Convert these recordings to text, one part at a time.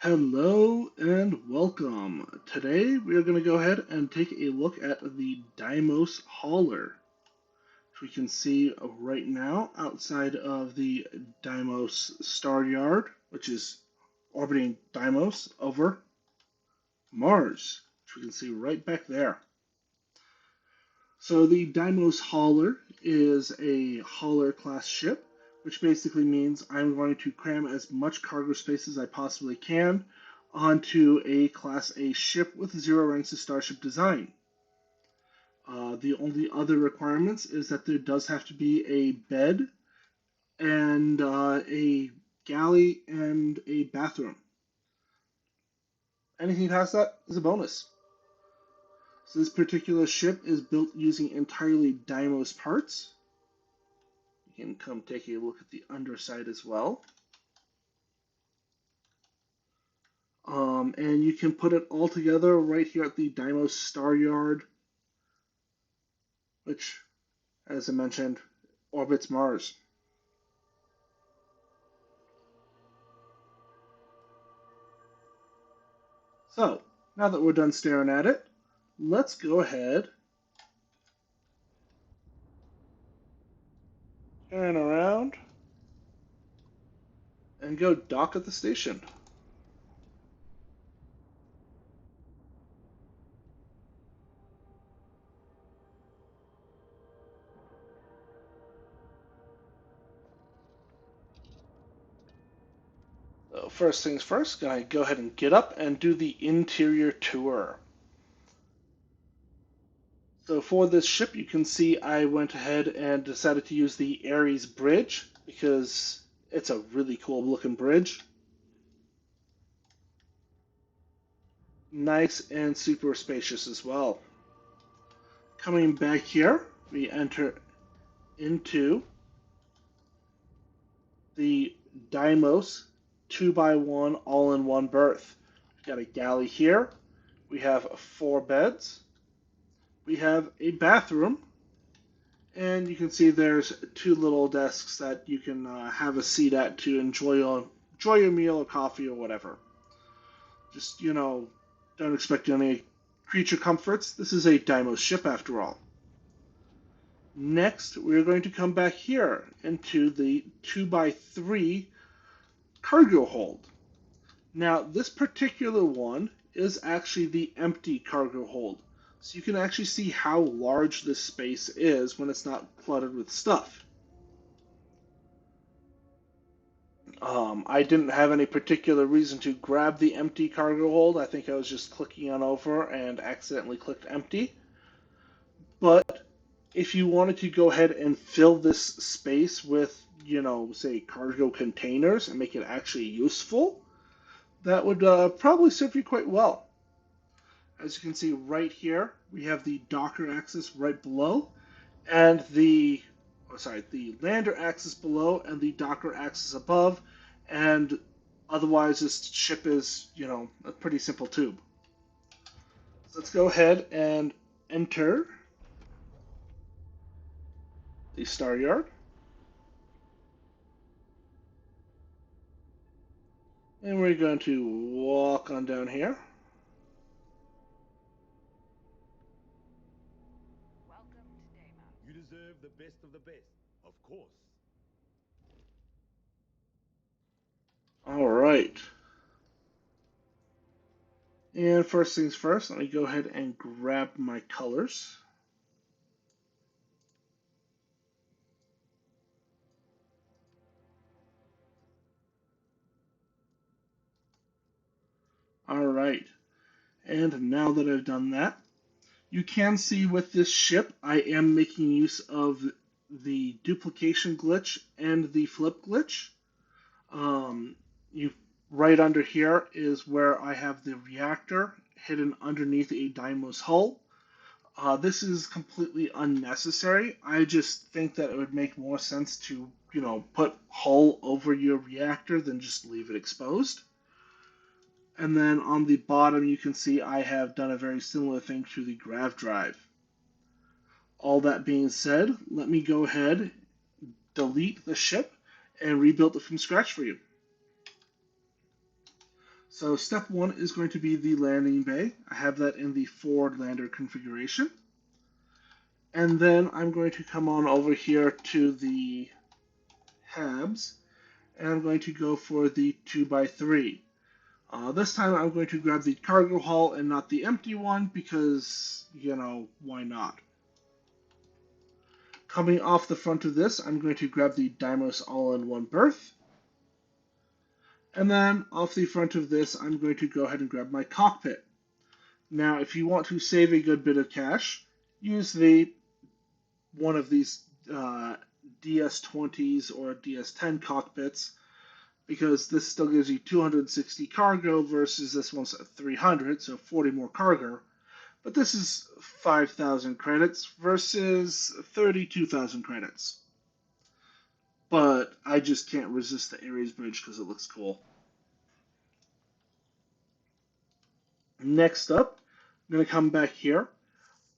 Hello and welcome. Today we are going to go ahead and take a look at the Deimos Hauler, which we can see right now outside of the Deimos Star Yard, which is orbiting Deimos over Mars, which we can see right back there. So the Deimos Hauler is a hauler class ship, which basically means I'm going to cram as much cargo space as I possibly can onto a Class A ship with zero ranks of Starship design. The only other requirements is that there does have to be a bed and a galley and a bathroom. Anything past that is a bonus. So this particular ship is built using entirely Deimos parts. You can come take a look at the underside as well. And you can put it all together right here at the Deimos Star Yard, which, as I mentioned, orbits Mars. So, now that we're done staring at it, let's go ahead, turn around, and go dock at the station. So first things first, gonna go ahead and get up and do the interior tour. So for this ship, you can see I went ahead and decided to use the Ares bridge because it's a really cool looking bridge. Nice and super spacious as well. Coming back here, we enter into the Deimos 2x1 all-in-one berth. We've got a galley here. We have 4 beds. We have a bathroom. And you can see there's 2 little desks that you can have a seat at to enjoy your meal or coffee or whatever. Just, don't expect any creature comforts. This is a Deimos ship after all. Next, we're going to come back here into the 2x3 cargo hold. Now, this particular one is actually the empty cargo hold. So you can actually see how large this space is when it's not cluttered with stuff. I didn't have any particular reason to grab the empty cargo hold. I think I was just clicking on over and accidentally clicked empty. But if you wanted to go ahead and fill this space with, say cargo containers and make it actually useful, that would probably serve you quite well. As you can see right here, we have the Docker axis right below, and the lander axis below and the Docker axis above, and otherwise this ship is, a pretty simple tube. So let's go ahead and enter the Star Yard, and we're going to walk on down here. Welcome to Deimos. You deserve the best of the best, of course. All right. And first things first, let me go ahead and grab my colors. All right. And now that I've done that, you can see with this ship, I am making use of the duplication glitch and the flip glitch. You right under here is where I have the reactor hidden underneath a Deimos hull. This is completely unnecessary. I just think that it would make more sense to, put hull over your reactor than just leave it exposed. And then on the bottom, you can see I have done a very similar thing to the grav drive. All that being said, let me go ahead, delete the ship, and rebuild it from scratch for you. So step one is going to be the landing bay. I have that in the forward lander configuration. And then I'm going to come on over here to the tabs, and I'm going to go for the 2x3. This time I'm going to grab the cargo hull and not the empty one because, why not? Coming off the front of this, I'm going to grab the Deimos all-in-one berth. And then off the front of this, I'm going to go ahead and grab my cockpit. Now, if you want to save a good bit of cash, use one of these DS20s or DS10 cockpits, because this still gives you 260 cargo versus this one's 300, so 40 more cargo. But this is 5,000 credits versus 32,000 credits. But I just can't resist the Ares bridge because it looks cool. Next up, I'm going to come back here.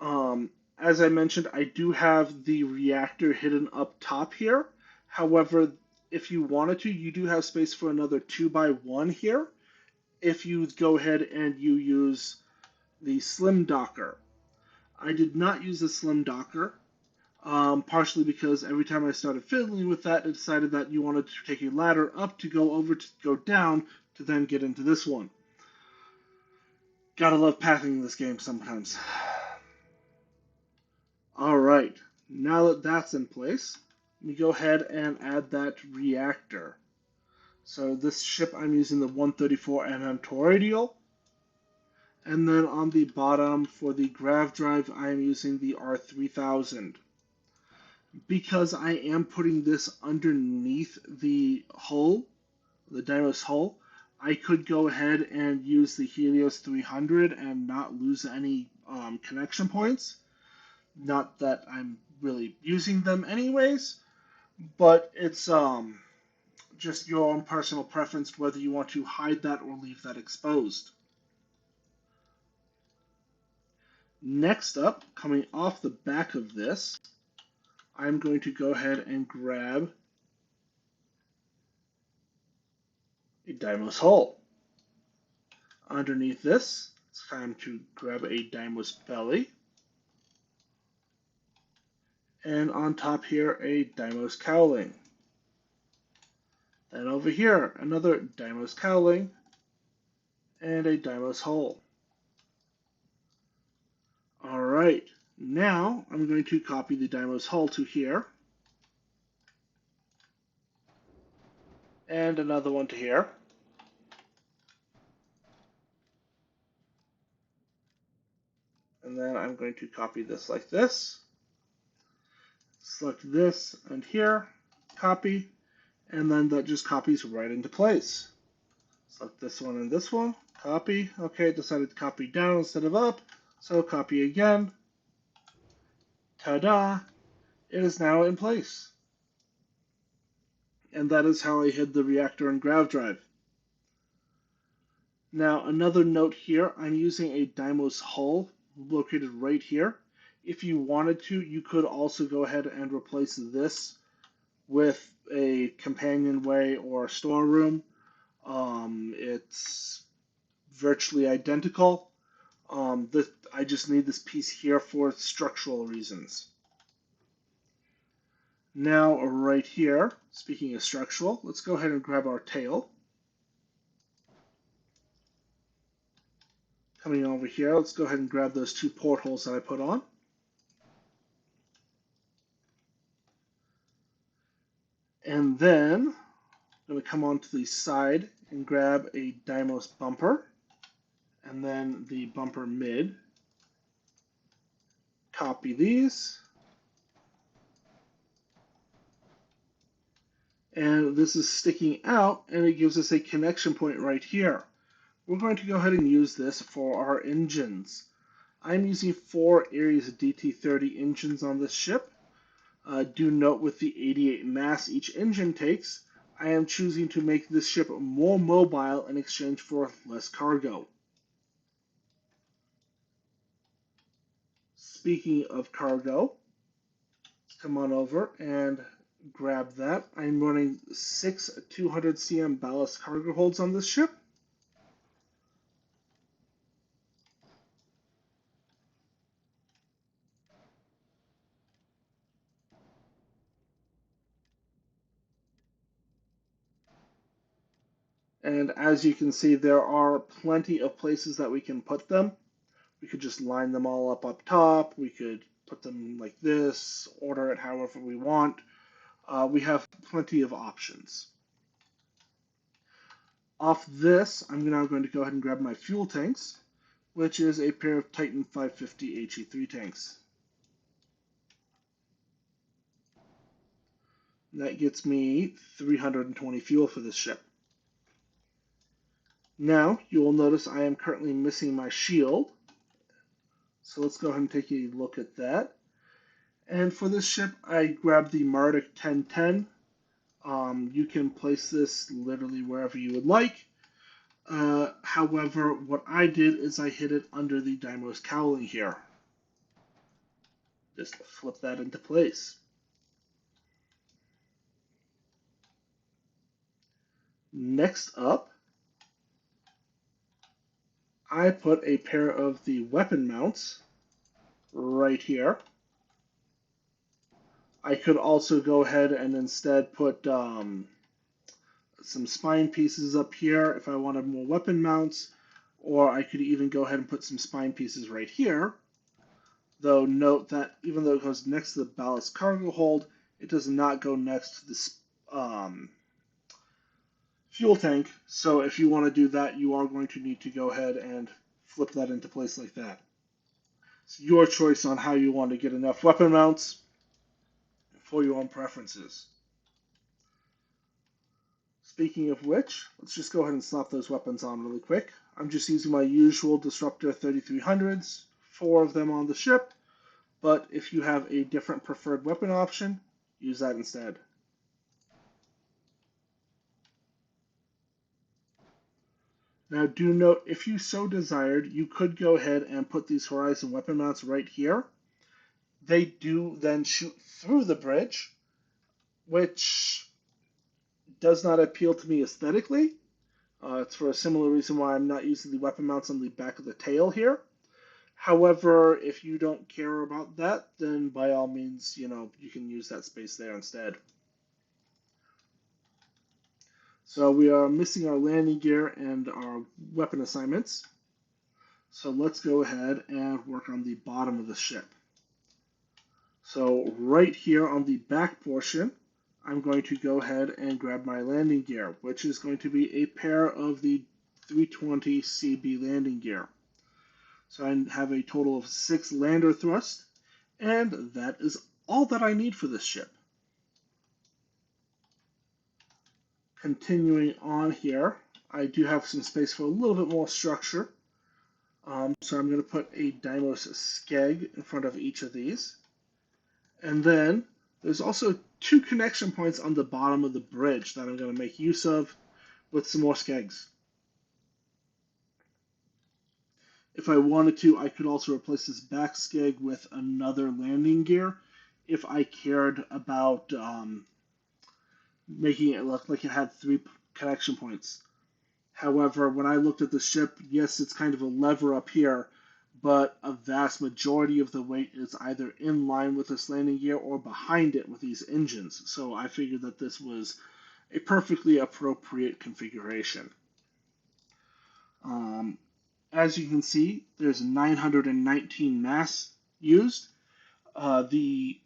As I mentioned, I do have the reactor hidden up top here. However, if you wanted to, you do have space for another 2x1 here if you go ahead and you use the slim docker. I did not use the slim docker, partially because every time I started fiddling with that, it decided that you wanted to take a ladder up to go over to go down to then get into this one. Gotta love pathing in this game sometimes. Alright, now that that's in place, we go ahead and add that reactor. So this ship I'm using the 134mm toroidal, and then on the bottom for the grav drive I'm using the R3000. Because I am putting this underneath the hull, the Deimos hull, I could go ahead and use the Helios 300 and not lose any connection points. Not that I'm really using them anyways, but it's just your own personal preference whether you want to hide that or leave that exposed. Next up, coming off the back of this, I'm going to go ahead and grab a Deimos hull. Underneath this, it's time to grab a Deimos belly. And on top here, a Deimos cowling. Then over here, another Deimos cowling and a Deimos hull. Alright, now I'm going to copy the Deimos hull to here. And another one to here. And then I'm going to copy this like this. Select this and here, copy, and then that just copies right into place. Select this one and this one, copy. Okay, decided to copy down instead of up, so copy again. Ta-da! It is now in place. And that is how I hid the reactor and grav drive. Now, another note here, I'm using a Deimos hull located right here. If you wanted to, you could also go ahead and replace this with a companionway or storeroom. It's virtually identical. I just need this piece here for structural reasons. Now, right here, speaking of structural, let's go ahead and grab our tail. Coming over here, let's go ahead and grab those two portholes that I put on. And then I'm going to come onto the side and grab a Deimos bumper, and then the bumper mid. Copy these. And this is sticking out, and it gives us a connection point right here. We're going to go ahead and use this for our engines. I'm using 4 Ares DT30 engines on this ship. Do note with the 88 mass each engine takes, I am choosing to make this ship more mobile in exchange for less cargo. Speaking of cargo, come on over and grab that. I'm running 6 200 cm ballast cargo holds on this ship. And as you can see, there are plenty of places that we can put them. We could just line them all up top. We could put them like this, order it however we want. We have plenty of options. Off this, I'm now going to go ahead and grab my fuel tanks, which is a pair of Titan 550 HE3 tanks. That gets me 320 fuel for this ship. Now, you will notice I am currently missing my shield. So let's go ahead and take a look at that. And for this ship, I grabbed the Mardic 1010. You can place this literally wherever you would like. However, what I did is I hid it under the Deimos cowling here. Just flip that into place. Next up, I put a pair of the weapon mounts right here. I could also go ahead and instead put some spine pieces up here if I wanted more weapon mounts, or I could even go ahead and put some spine pieces right here. Though note that even though it goes next to the ballast cargo hold, it does not go next to this fuel tank. So if you want to do that, you are going to need to go ahead and flip that into place like that. It's your choice on how you want to get enough weapon mounts for your own preferences. Speaking of which, let's just go ahead and slap those weapons on really quick. I'm just using my usual Disruptor 3300s, 4 of them on the ship, but if you have a different preferred weapon option, use that instead. Now do note, if you so desired, you could go ahead and put these Horizon weapon mounts right here. They do then shoot through the bridge, which does not appeal to me aesthetically. It's for a similar reason why I'm not using the weapon mounts on the back of the tail here. However, if you don't care about that, then by all means, you can use that space there instead. So we are missing our landing gear and our weapon assignments. So let's go ahead and work on the bottom of the ship. So right here on the back portion, I'm going to go ahead and grab my landing gear, which is going to be a pair of the 320 CB landing gear. So I have a total of 6 lander thrust, and that is all that I need for this ship. Continuing on here, I do have some space for a little bit more structure. So I'm going to put a Deimos skeg in front of each of these. And then there's also 2 connection points on the bottom of the bridge that I'm going to make use of with some more skegs. If I wanted to, I could also replace this back skeg with another landing gear if I cared about making it look like it had 3 connection points. However, when I looked at the ship, yes, it's kind of a lever up here, but a vast majority of the weight is either in line with this landing gear or behind it with these engines. So I figured that this was a perfectly appropriate configuration. As you can see, there's 919 mass used. The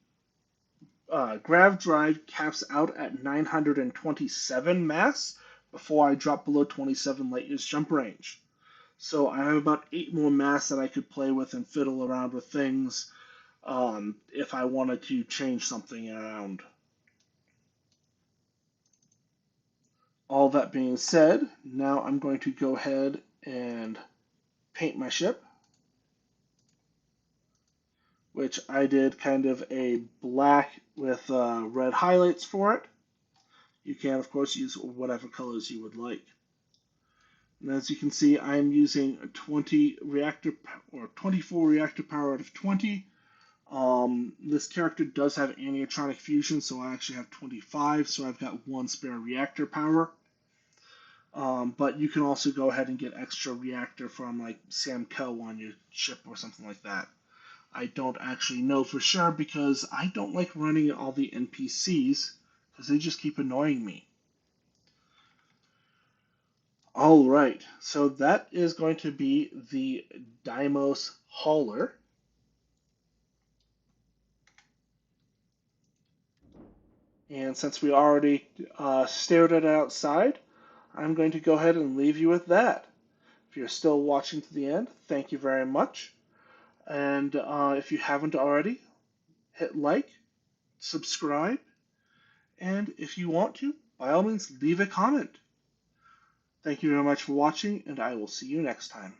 grav drive caps out at 927 mass before I drop below 27 light years jump range. So I have about 8 more mass that I could play with and fiddle around with things if I wanted to change something around. All that being said, now I'm going to go ahead and paint my ship, which I did kind of a black with red highlights for it. You can, of course, use whatever colors you would like. And as you can see, I'm using a 20 reactor or 24 reactor power out of 20. This character does have anitronic fusion, so I actually have 25, so I've got 1 spare reactor power. But you can also go ahead and get extra reactor from like Sam Co on your ship or something like that. I don't actually know for sure because I don't like running all the NPCs because they just keep annoying me. All right, so that is going to be the Deimos Hauler. And since we already stared at it outside, I'm going to go ahead and leave you with that. If you're still watching to the end, thank you very much. And if you haven't already, hit like, subscribe, and if you want to, by all means, leave a comment. Thank you very much for watching, and I will see you next time.